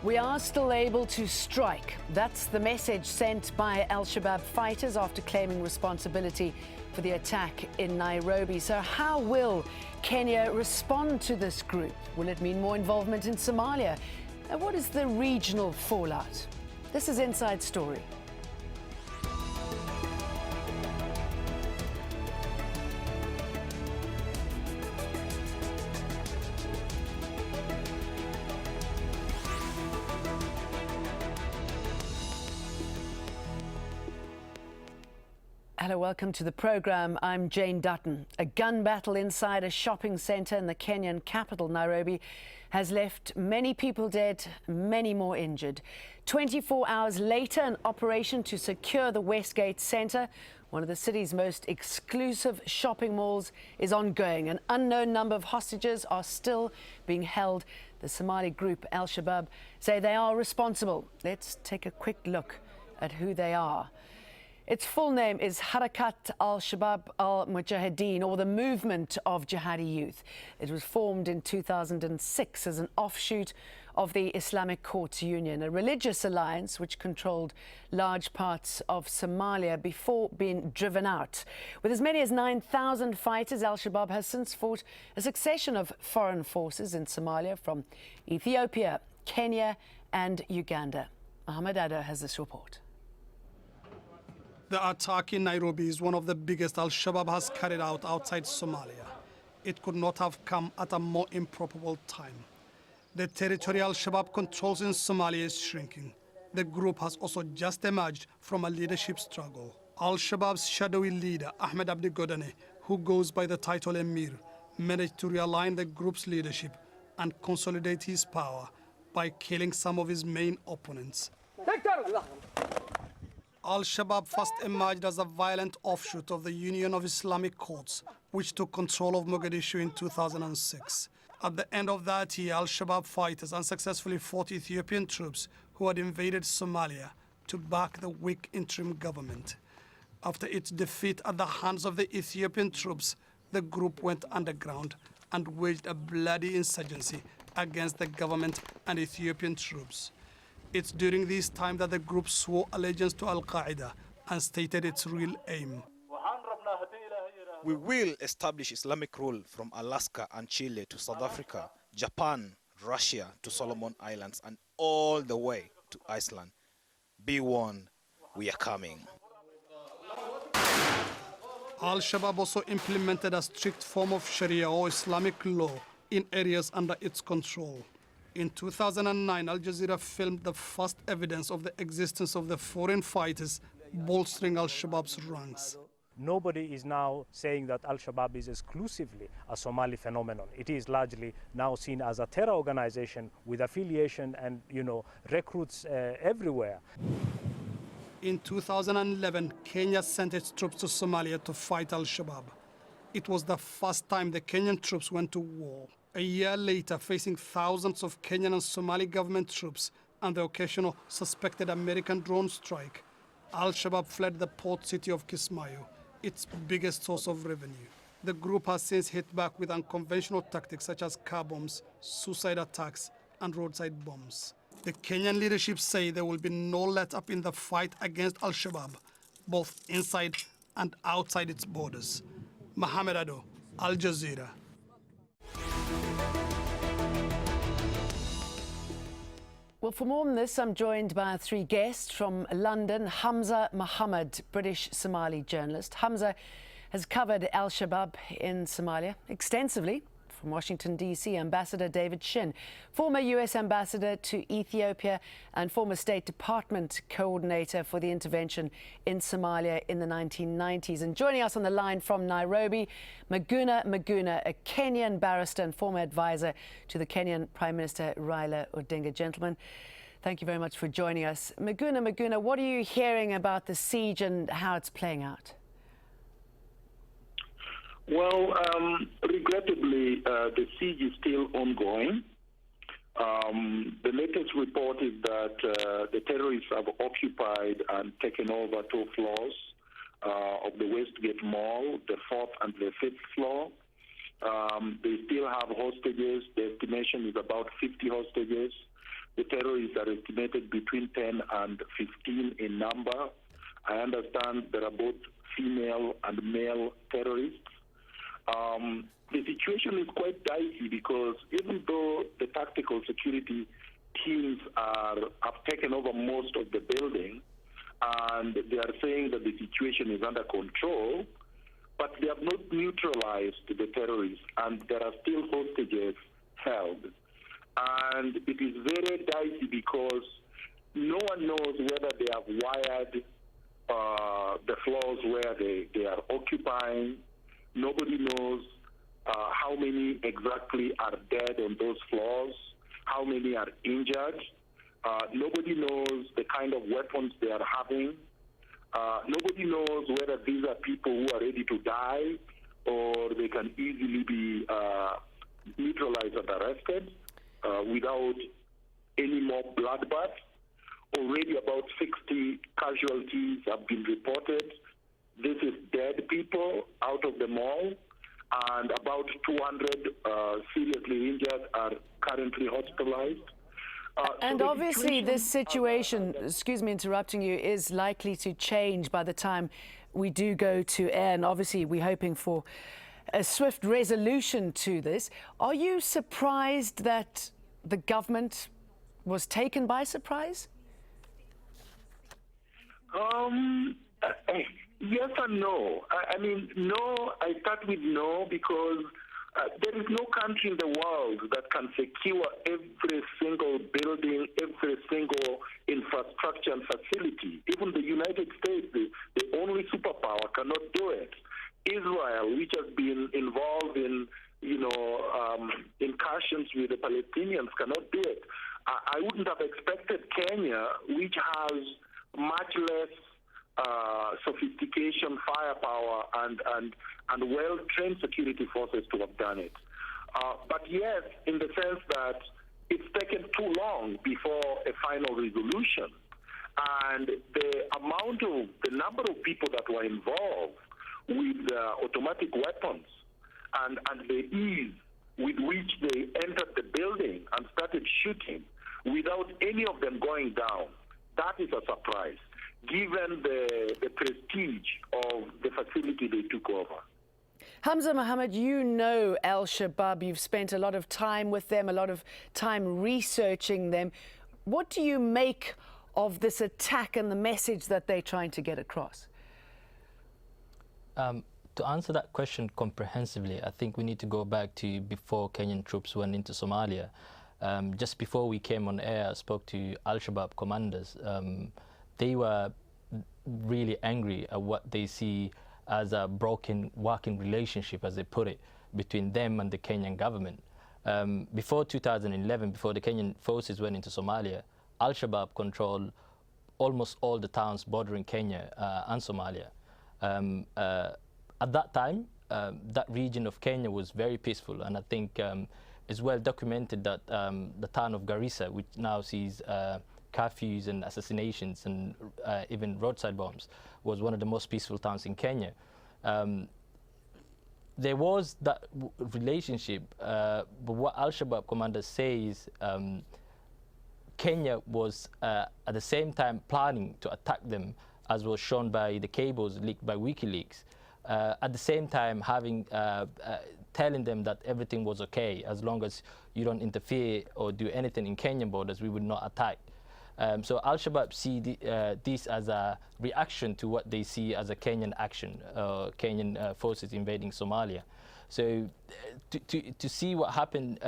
We are still able to strike. That's the message sent by Al-Shabaab fighters after claiming responsibility for the attack in Nairobi. So how will Kenya respond to this group? Will it mean more involvement in Somalia? And what is the regional fallout? This is Inside Story. Hello, welcome to the program. I'm Jane Dutton. A gun battle inside a shopping centre in the Kenyan capital, Nairobi, has left many people dead, many more injured. 24 hours later, an operation to secure the Westgate Centre, one of the city's most exclusive shopping malls, is ongoing. An unknown number of hostages are still being held. The Somali group Al-Shabab say they are responsible. Let's take a quick look at who they are. Its full name is Harakat Al-Shabab Al-Mujahideen, or the Movement of Jihadi Youth. It was formed in 2006 as an offshoot of the Islamic Courts Union, a religious alliance which controlled large parts of Somalia before being driven out. With as many as 9,000 fighters, Al-Shabaab has since fought a succession of foreign forces in Somalia from Ethiopia, Kenya and Uganda. Mohamed has this report. The attack in Nairobi is one of the biggest Al-Shabaab has carried out outside Somalia. It could not have come at a more improbable time. The territory Al-Shabaab controls in Somalia is shrinking. The group has also just emerged from a leadership struggle. Al-Shabaab's shadowy leader, Ahmed Abdi Godane, who goes by the title Emir, managed to realign the group's leadership and consolidate his power by killing some of his main opponents. Al-Shabaab first emerged as a violent offshoot of the Union of Islamic Courts, which took control of Mogadishu in 2006. At the end of that year, Al-Shabaab fighters unsuccessfully fought Ethiopian troops who had invaded Somalia to back the weak interim government. After its defeat at the hands of the Ethiopian troops, the group went underground and waged a bloody insurgency against the government and Ethiopian troops. It's during this time that the group swore allegiance to Al-Qaeda and stated its real aim. We will establish Islamic rule from Alaska and Chile to South Africa, Japan, Russia to Solomon Islands, and all the way to Iceland. Be warned, we are coming. Al-Shabaab also implemented a strict form of Sharia or Islamic law in areas under its control. In 2009, Al Jazeera filmed the first evidence of the existence of the foreign fighters bolstering Al-Shabaab's ranks. Nobody is now saying that Al-Shabaab is exclusively a Somali phenomenon. It is largely now seen as a terror organization with affiliation and, recruits everywhere. In 2011, Kenya sent its troops to Somalia to fight Al-Shabaab. It was the first time the Kenyan troops went to war. A year later, facing thousands of Kenyan and Somali government troops and the occasional suspected American drone strike, Al-Shabaab fled the port city of Kismayo, its biggest source of revenue. The group has since hit back with unconventional tactics such as car bombs, suicide attacks, and roadside bombs. The Kenyan leadership say there will be no let-up in the fight against Al-Shabaab, both inside and outside its borders. Mohamed, Al Jazeera. Well, for more on this, I'm joined by our three guests from London. Hamza Mohamed, British-Somali journalist. Hamza has covered Al-Shabaab in Somalia extensively. From Washington, D.C., Ambassador David Shinn, former U.S. ambassador to Ethiopia and former State Department coordinator for the intervention in Somalia in the 1990s. And joining us on the line from Nairobi, Miguna Miguna, a Kenyan barrister and former advisor to the Kenyan Prime Minister Raila Odinga. Gentlemen, thank you very much for joining us. Miguna Miguna, what are you hearing about the siege and how it's playing out? Well, regrettably, the siege is still ongoing. The latest report is that the terrorists have occupied and taken over 2 floors of the Westgate Mall, the 4th and the 5th floor. They still have hostages. The estimation is about 50 hostages. The terrorists are estimated between 10 and 15 in number. I understand there are both female and male terrorists. The situation is quite dicey because even though the tactical security teams have taken over most of the building and they are saying that the situation is under control, but they have not neutralized the terrorists and there are still hostages held. And it is very dicey because no one knows whether they have wired the floors where they are occupying. Nobody knows how many exactly are dead on those floors, how many are injured. Nobody knows the kind of weapons they are having. Nobody knows whether these are people who are ready to die or they can easily be neutralized and arrested without any more bloodbath. Already about 60 casualties have been reported. This is dead people out of them all, and about 200 seriously injured are currently hospitalized. And so obviously this situation, excuse me interrupting you, is likely to change by the time we do go to air, and obviously we're hoping for a swift resolution to this. Are you surprised that the government was taken by surprise? Yes and no. I mean, no, I start with no because there is no country in the world that can secure every single building, every single infrastructure and facility. Even the United States, the only superpower, cannot do it. Israel, which has been involved in, incursions with the Palestinians, cannot do it. I wouldn't have expected Kenya, which has much less sophistication, firepower, and well-trained security forces to have done it. But yes, in the sense that it's taken too long before a final resolution. And the number of people that were involved with automatic weapons and the ease with which they entered the building and started shooting without any of them going down, that is a surprise, given the prestige of the facility they took over. Hamza Mohamed, you know Al-Shabaab. You've spent a lot of time with them, a lot of time researching them. What do you make of this attack and the message that they're trying to get across? To answer that question comprehensively, I think we need to go back to before Kenyan troops went into Somalia. Just before we came on air, I spoke to Al-Shabaab commanders. They were really angry at what they see as a broken working relationship, as they put it, between them and the Kenyan government. Before 2011, before the Kenyan forces went into Somalia, Al-Shabaab controlled almost all the towns bordering Kenya and Somalia. At that time, that region of Kenya was very peaceful, and I think it's well documented that the town of Garissa, which now sees curfews and assassinations and even roadside bombs, was one of the most peaceful towns in Kenya. There was that relationship, but what Al-Shabaab commanders say is Kenya was at the same time planning to attack them, as was shown by the cables leaked by WikiLeaks. At the same time telling them that everything was okay, as long as you don't interfere or do anything in Kenyan borders, we would not attack. So Al-Shabaab see this as a reaction to what they see as a Kenyan action, Kenyan forces invading Somalia. So to see what happened,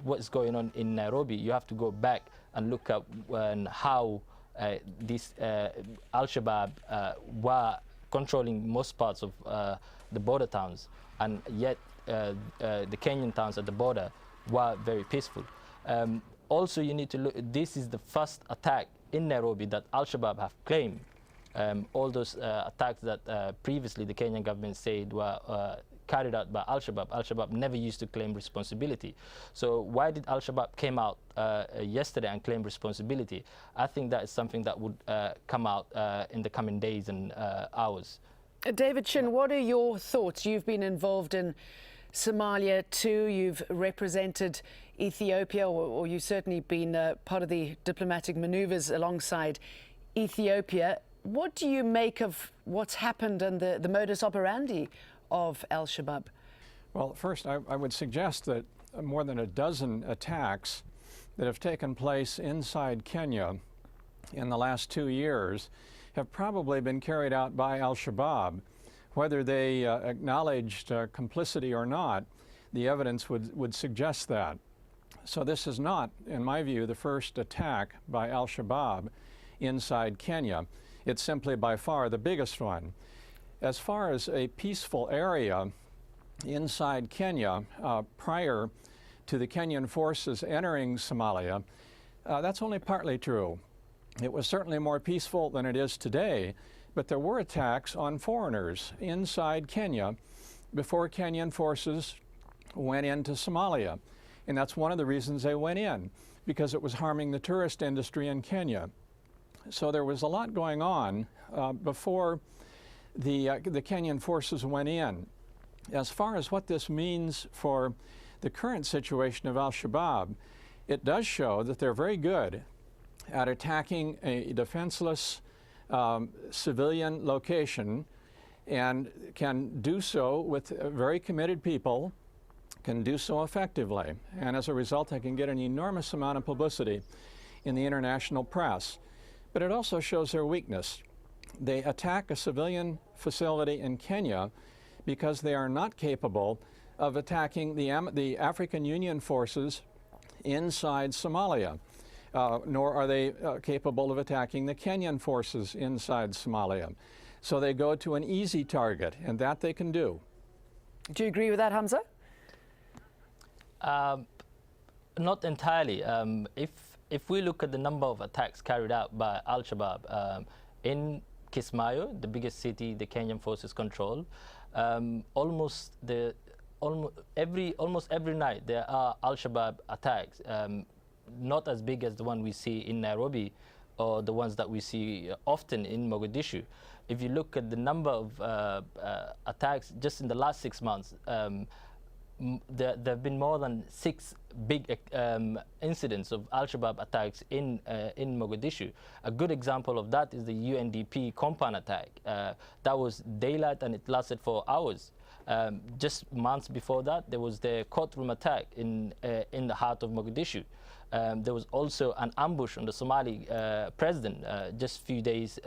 what's going on in Nairobi, you have to go back and look at how this Al-Shabaab were controlling most parts of the border towns, and yet the Kenyan towns at the border were very peaceful. Also, you need to look, this is the first attack in Nairobi that Al-Shabaab have claimed. All those attacks that previously the Kenyan government said were carried out by Al-Shabaab, Al-Shabaab never used to claim responsibility. So why did Al-Shabaab came out yesterday and claim responsibility? I think that is something that would come out in the coming days and hours. David Shinn, what are your thoughts? You've been involved in Somalia too. You've represented Ethiopia, or you've certainly been part of the diplomatic maneuvers alongside Ethiopia. What do you make of what's happened and the modus operandi of Al-Shabaab? Well, first, I would suggest that more than a dozen attacks that have taken place inside Kenya in the last 2 years have probably been carried out by Al-Shabaab. Whether they acknowledged complicity or not, the evidence would suggest that. So this is not, in my view, the first attack by Al-Shabaab inside Kenya. It's simply by far the biggest one. As far as a peaceful area inside Kenya prior to the Kenyan forces entering Somalia, that's only partly true. It was certainly more peaceful than it is today, but there were attacks on foreigners inside Kenya before Kenyan forces went into Somalia. And that's one of the reasons they went in, because it was harming the tourist industry in Kenya. So there was a lot going on before the Kenyan forces went in. As far as what this means for the current situation of Al-Shabaab, it does show that they're very good at attacking a defenseless civilian location, and can do so with very committed people, can do so effectively. And as a result, they can get an enormous amount of publicity in the international press. But it also shows their weakness. They attack a civilian facility in Kenya because they are not capable of attacking the African Union forces inside Somalia. Nor are they capable of attacking the Kenyan forces inside Somalia. So they go to an easy target, and that they can do. Do you agree with that, Hamza? Not entirely. If we look at the number of attacks carried out by Al-Shabaab in Kismayo, the biggest city the Kenyan forces control, almost every night there are Al-Shabaab attacks. Not as big as the one we see in Nairobi or the ones that we see often in Mogadishu. If you look at the number of attacks just in the last 6 months, there have been more than 6 big incidents of Al-Shabaab attacks in Mogadishu. A good example of that is the UNDP compound attack. That was daylight and it lasted for hours. Just months before that, there was the courtroom attack in the heart of Mogadishu. There was also an ambush on the Somali president just a few days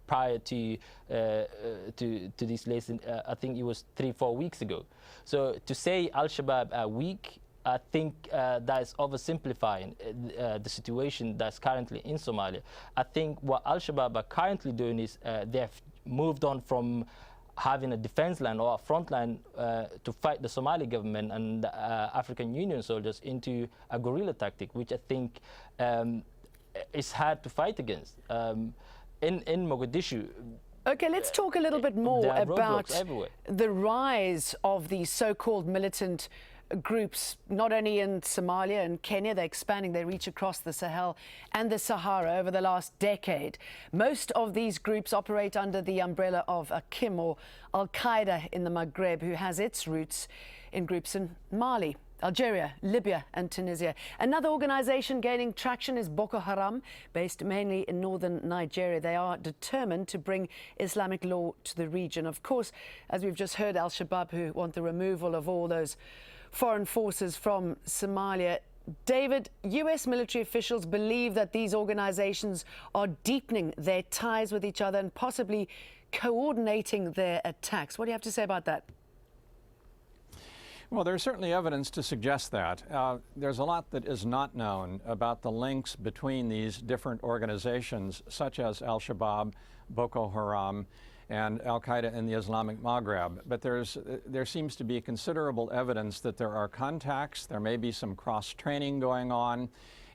prior to this lesson. I think it was 3-4 weeks ago. So to say Al-Shabaab are weak, I think that is oversimplifying the situation that's currently in Somalia. I think what Al-Shabaab are currently doing is they have moved on from having a defense line or a front line to fight the Somali government and African Union soldiers into a guerrilla tactic, which I think is hard to fight against. In Mogadishu, okay, let's talk a little bit more about the rise of the so-called militant groups, not only in Somalia and Kenya. They're expanding their reach across the Sahel and the Sahara over the last decade. Most of these groups operate under the umbrella of AQIM, or Al-Qaeda in the Maghreb, who has its roots in groups in Mali, Algeria, Libya and Tunisia. Another organization gaining traction is Boko Haram, based mainly in northern Nigeria. They are determined to bring Islamic law to the region. Of course, as we've just heard, Al-Shabaab, who want the removal of all those foreign forces from Somalia. David, US military officials believe that these organizations are deepening their ties with each other and possibly coordinating their attacks. What do you have to say about that? Well, there's certainly evidence to suggest that. There's a lot that is not known about the links between these different organizations, such as Al-Shabaab, Boko Haram, and Al-Qaeda in the Islamic Maghreb. But there seems to be considerable evidence that there are contacts, there may be some cross-training going on,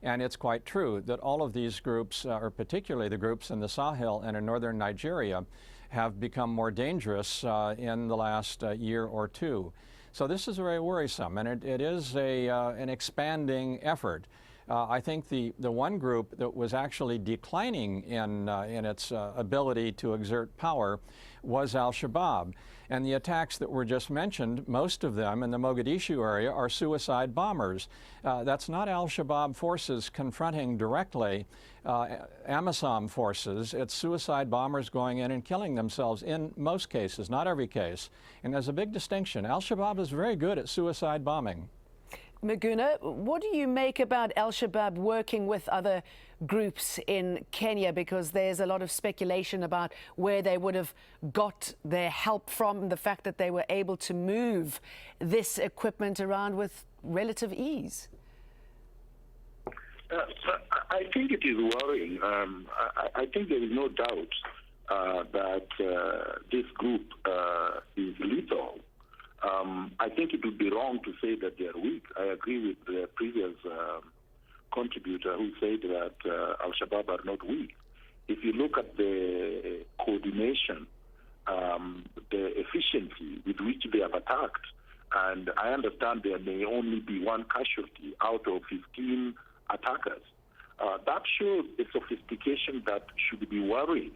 and it's quite true that all of these groups, or particularly the groups in the Sahel and in northern Nigeria, have become more dangerous in the last year or two. So this is very worrisome, and it is an expanding effort. I think the one group that was actually declining in its ability to exert power was Al-Shabaab. And the attacks that were just mentioned, most of them in the Mogadishu area, are suicide bombers. That's not Al-Shabaab forces confronting directly AMISOM forces. It's suicide bombers going in and killing themselves in most cases, not every case. And there's a big distinction. Al-Shabaab is very good at suicide bombing. Miguna, what do you make about Al-Shabaab working with other groups in Kenya? Because there's a lot of speculation about where they would have got their help from, the fact that they were able to move this equipment around with relative ease. I think it is worrying. I think there is no doubt that this group is lethal. I think it would be wrong to say that they are weak. I agree with the previous contributor who said that Al-Shabaab are not weak. If you look at the coordination, the efficiency with which they have attacked, and I understand there may only be one casualty out of 15 attackers, that shows a sophistication that should be worrying,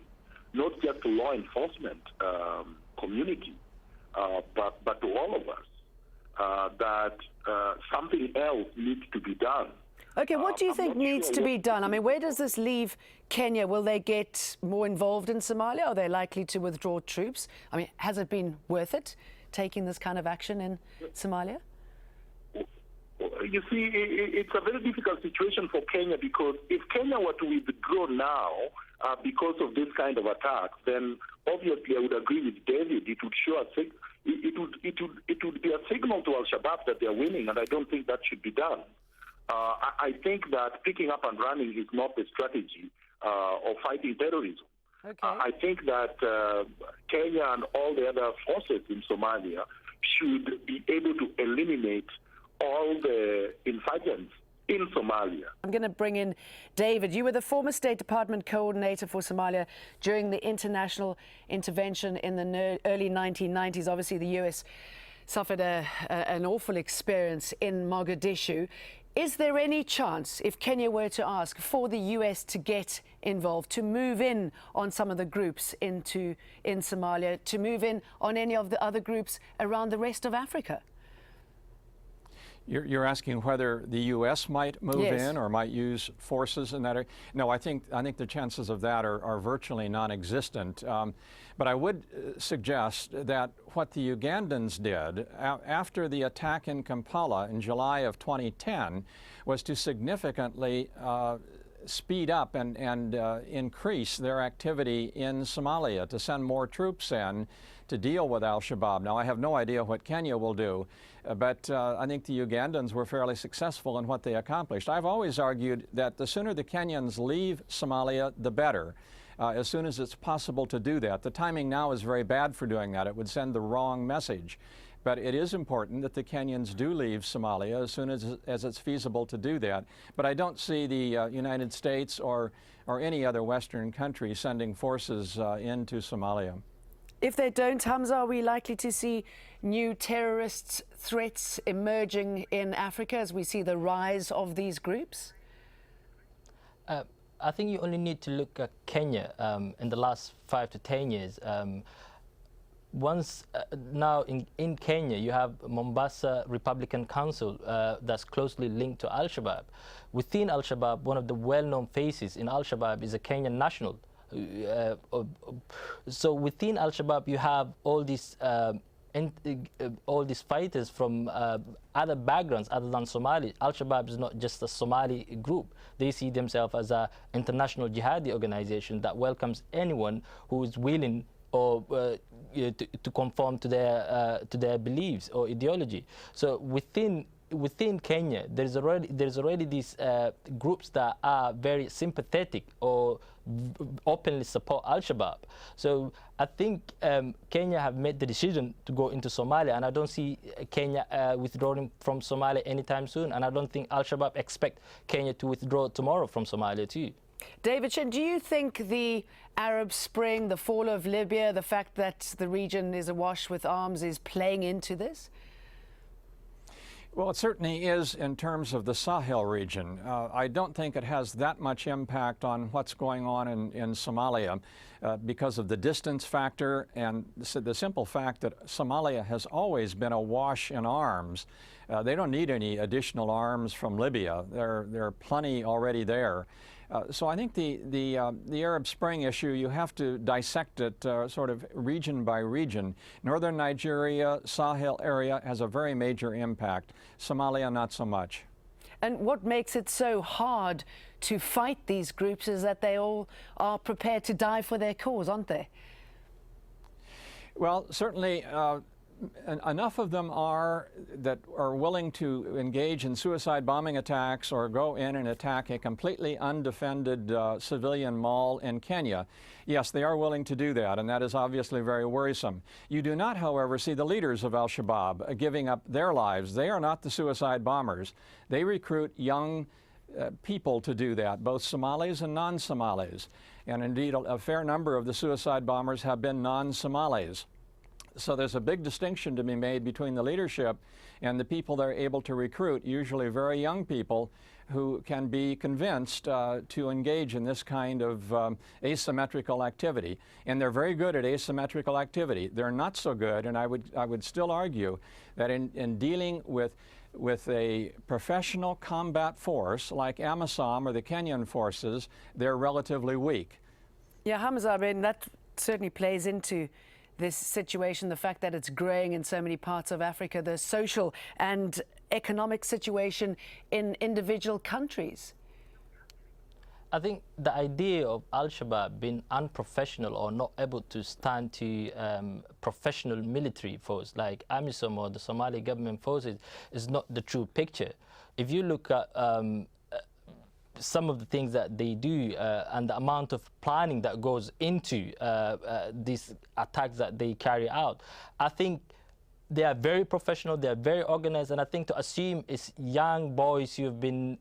not just to law enforcement community, but to all of us, that something else needs to be done. Okay, what do you think needs to be done? I mean, where does this leave Kenya? Will they get more involved in Somalia? Are they likely to withdraw troops? I mean, has it been worth it, taking this kind of action in Somalia? You see, it's a very difficult situation for Kenya, because if Kenya were to withdraw now because of this kind of attack, then obviously I would agree with David. It would show it would be a signal to Al-Shabaab that they are winning, and I don't think that should be done. I think that picking up and running is not the strategy of fighting terrorism. Okay. I think that Kenya and all the other forces in Somalia should be able to eliminate all the insurgents in Somalia. I'm going to bring in David. You were the former State Department coordinator for Somalia during the international intervention in the early 1990s. Obviously, the US suffered an awful experience in Mogadishu. Is there any chance, if Kenya were to ask, for the US to get involved, to move in on some of the groups in Somalia, to move in on any of the other groups around the rest of Africa? You're asking whether the U.S. might move in or might use forces in that area? No, I think the chances of that are virtually non-existent. But I would suggest that what the Ugandans did after the attack in Kampala in July of 2010 was to significantly speed up and increase their activity in Somalia, to send more troops in to deal with Al-Shabaab. Now, I have no idea what Kenya will do, but I think the Ugandans were fairly successful in what they accomplished. I've always argued that the sooner the Kenyans leave Somalia, the better, as soon as it's possible to do that. The timing now is very bad for doing that. It would send the wrong message. But it is important that the Kenyans do leave Somalia as soon as it's feasible to do that. But I don't see the United States or any other Western country sending forces into Somalia. If they don't, Hamza, are we likely to see new terrorist threats emerging in Africa as we see the rise of these groups? I think you only need to look at Kenya in the last 5 to 10 years. Now in Kenya, you have Mombasa Republican Council that's closely linked to Al-Shabaab. Within Al-Shabaab, one of the well-known faces in Al-Shabaab is a Kenyan national. So within Al-Shabaab, you have all these fighters from other backgrounds other than Somali. Al-Shabaab is not just a Somali group. They see themselves as an international jihadi organization that welcomes anyone who is willing or to conform to their beliefs or ideology. So within Kenya, there's already these groups that are very sympathetic or openly support Al-Shabaab. So I think Kenya have made the decision to go into Somalia, and I don't see Kenya withdrawing from Somalia anytime soon, and I don't think Al-Shabaab expect Kenya to withdraw tomorrow from Somalia too. David Shinn, do you think the Arab Spring, the fall of Libya, the fact that the region is awash with arms is playing into this? Well, it certainly is in terms of the Sahel region. I don't think it has that much impact on what's going on in Somalia because of the distance factor and the simple fact that Somalia has always been awash in arms. They don't need any additional arms from Libya. There are plenty already there. So I think the Arab Spring issue, you have to dissect it sort of region by region. Northern Nigeria, Sahel area has a very major impact. Somalia, not so much. And what makes it so hard to fight these groups is that they all are prepared to die for their cause, aren't they? Well, certainly enough of them are willing to engage in suicide bombing attacks or go in and attack a completely undefended civilian mall in Kenya. Yes, they are willing to do that, and that is obviously very worrisome. You do not, however, see the leaders of Al-Shabaab giving up their lives. They are not the suicide bombers. They recruit young people to do that, both Somalis and non-Somalis. And indeed, a fair number of the suicide bombers have been non-Somalis. So there's a big distinction to be made between the leadership and the people they're able to recruit, usually very young people who can be convinced to engage in this kind of asymmetrical activity. And they're very good at asymmetrical activity. They're not so good, and I would still argue that in dealing with a professional combat force like AMISOM or the Kenyan forces, they're relatively weak. Yeah, Hamza, I mean, that certainly plays into this situation, the fact that it's growing in so many parts of Africa, the social and economic situation in individual countries. I think the idea of Al-Shabaab being unprofessional or not able to stand to professional military force like AMISOM or the Somali government forces is not the true picture. If you look at some of the things that they do and the amount of planning that goes into these attacks that they carry out, I think they are very professional, they are very organized, and I think to assume it's young boys who have been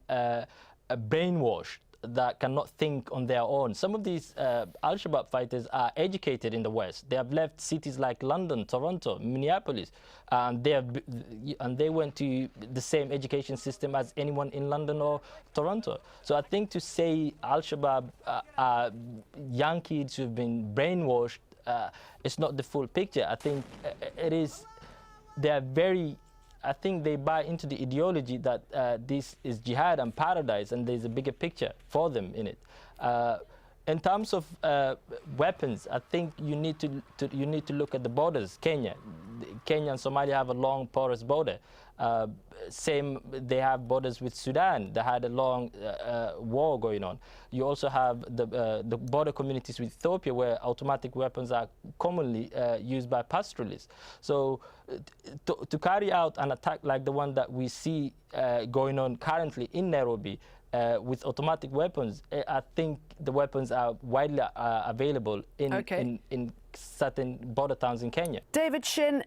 brainwashed that cannot think on their own. Some of these Al-Shabaab fighters are educated in the West. They have left cities like London, Toronto, Minneapolis, and they went to the same education system as anyone in London or Toronto. So I think to say Al-Shabaab are young kids who've been brainwashed, it's not the full picture. I think it is. They are very. I think they buy into the ideology that this is jihad and paradise, and there's a bigger picture for them in it. In terms of weapons, I think you need to look at the borders. Kenya and Somalia have a long, porous border. They have borders with Sudan. They had a long war going on. You also have the border communities with Ethiopia, where automatic weapons are commonly used by pastoralists. So to carry out an attack like the one that we see going on currently in Nairobi with automatic weapons, I think the weapons are widely available in certain border towns in Kenya. David Shinn,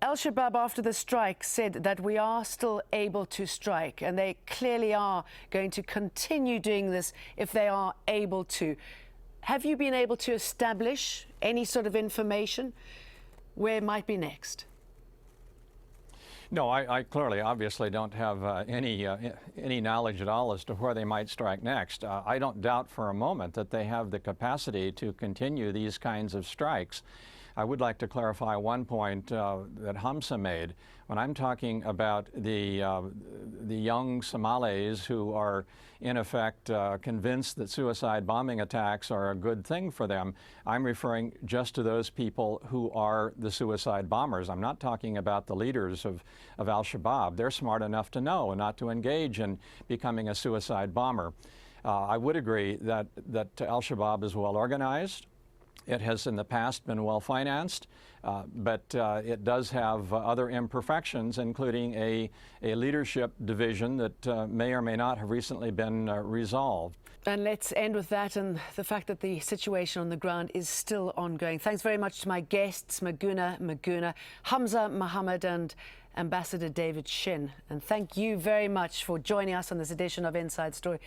Al-Shabaab after the strike said that we are still able to strike, and they clearly are going to continue doing this if they are able to. Have you been able to establish any sort of information where it might be next? No, I clearly, obviously don't have any knowledge at all as to where they might strike next. I don't doubt for a moment that they have the capacity to continue these kinds of strikes. I would like to clarify one point that Hamza made. When I'm talking about the young Somalis who are in effect convinced that suicide bombing attacks are a good thing for them, I'm referring just to those people who are the suicide bombers. I'm not talking about the leaders of Al-Shabaab. They're smart enough to know not to engage in becoming a suicide bomber. I would agree that Al-Shabaab is well organized. It has in the past been well financed, but it does have other imperfections, including a leadership division that may or may not have recently been resolved. And let's end with that and the fact that the situation on the ground is still ongoing. Thanks very much to my guests, Miguna Miguna, Hamza Mohamed and Ambassador David Shinn. And thank you very much for joining us on this edition of Inside Story.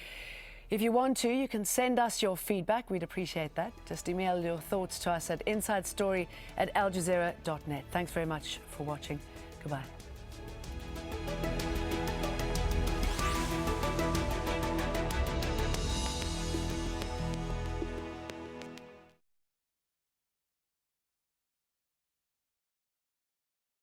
If you want to, you can send us your feedback. We'd appreciate that. Just email your thoughts to us at insidestory@aljazeera.net. Thanks very much for watching. Goodbye.